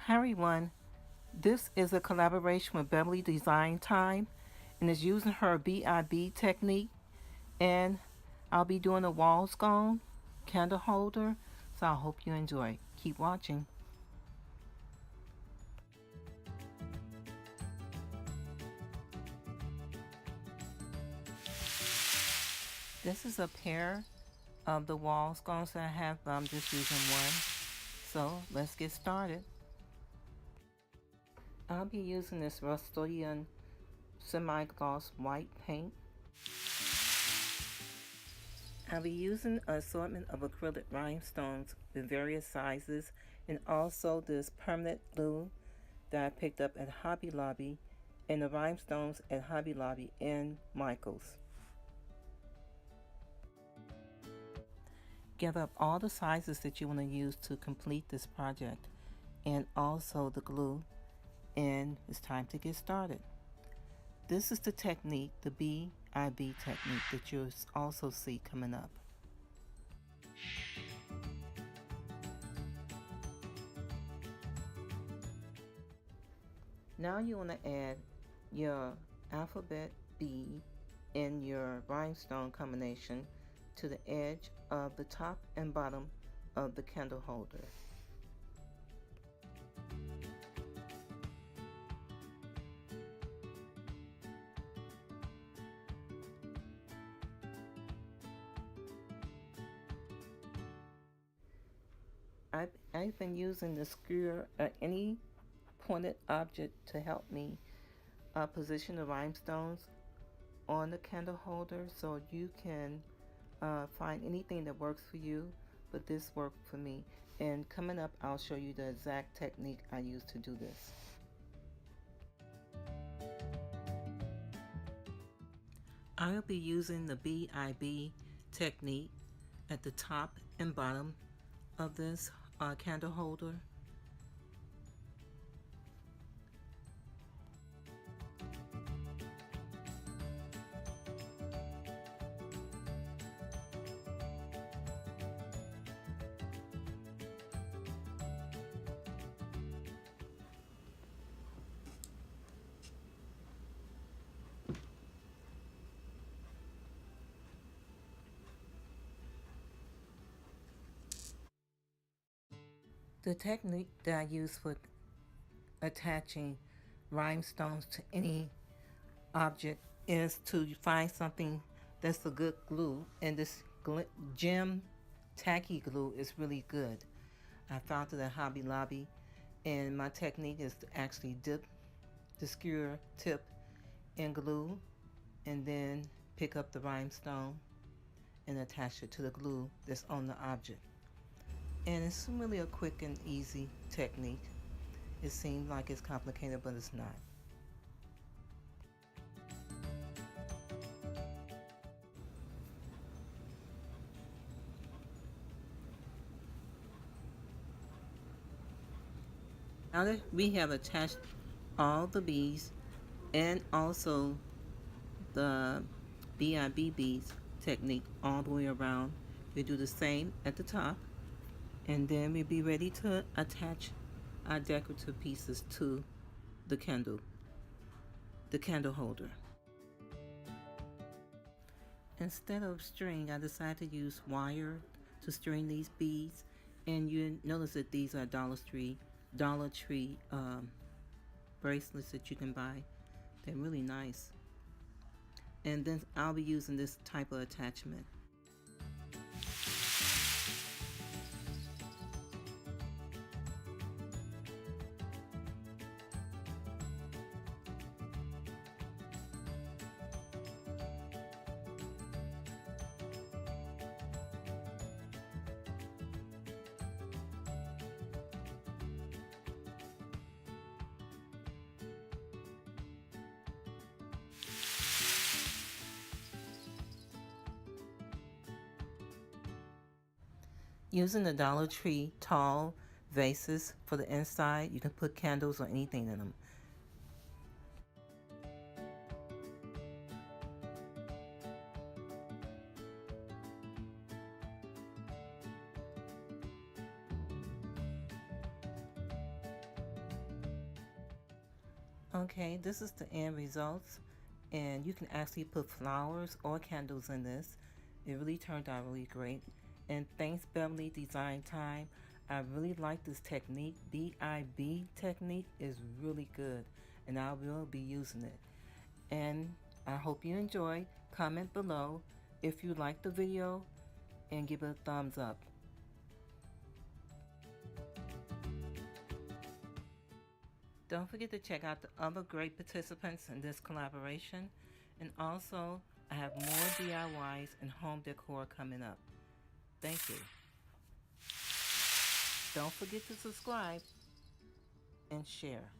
Hi everyone, this is a collaboration with Beverly Design Time and is using her BIB technique, and I'll be doing a wall scone candle holder, so I hope you enjoy. Keep watching. This is a pair of the wall scones that I have, but I'm just using one. So let's get started. I'll be using this Rust-Oleum semi-gloss white paint. I'll be using an assortment of acrylic rhinestones in various sizes, and also this permanent glue that I picked up at Hobby Lobby, and the rhinestones at Hobby Lobby and Michael's. Gather up all the sizes that you want to use to complete this project, and also the glue, and it's time to get started. This is the technique, the BIB technique, that you'll also see coming up. Now you want to add your alphabet B in your rhinestone combination to the edge of the top and bottom of the candle holder. I've been using the skewer or any pointed object to help me position the rhinestones on the candle holder, so you can find anything that works for you, but this worked for me. And coming up, I'll show you the exact technique I use to do this. I'll be using the BIB technique at the top and bottom of this candle holder. The technique that I use for attaching rhinestones to any object is to find something that's a good glue, and this gem tacky glue is really good. I found it at Hobby Lobby, and my technique is to actually dip the skewer tip in glue and then pick up the rhinestone and attach it to the glue that's on the object. And it's really a quick and easy technique. It seems like it's complicated, but it's not. Now that we have attached all the beads and also the BIB beads technique all the way around, we do the same at the top, and then we'll be ready to attach our decorative pieces to the candle holder. Instead of string, I decided to use wire to string these beads, and you notice that these are Dollar Tree bracelets that you can buy. They're really nice. And then I'll be using this type of attachment. Using the Dollar Tree tall vases for the inside, you can put candles or anything in them. Okay, this is the end results, and you can actually put flowers or candles in this. It really turned out really great. And thanks, Beverly Design Time. I really like this technique. BIB technique is really good, and I will be using it. And I hope you enjoyed. Comment below if you liked the video and give it a thumbs up. Don't forget to check out the other great participants in this collaboration. And also, I have more DIYs and home decor coming up. Thank you. Don't forget to subscribe and share.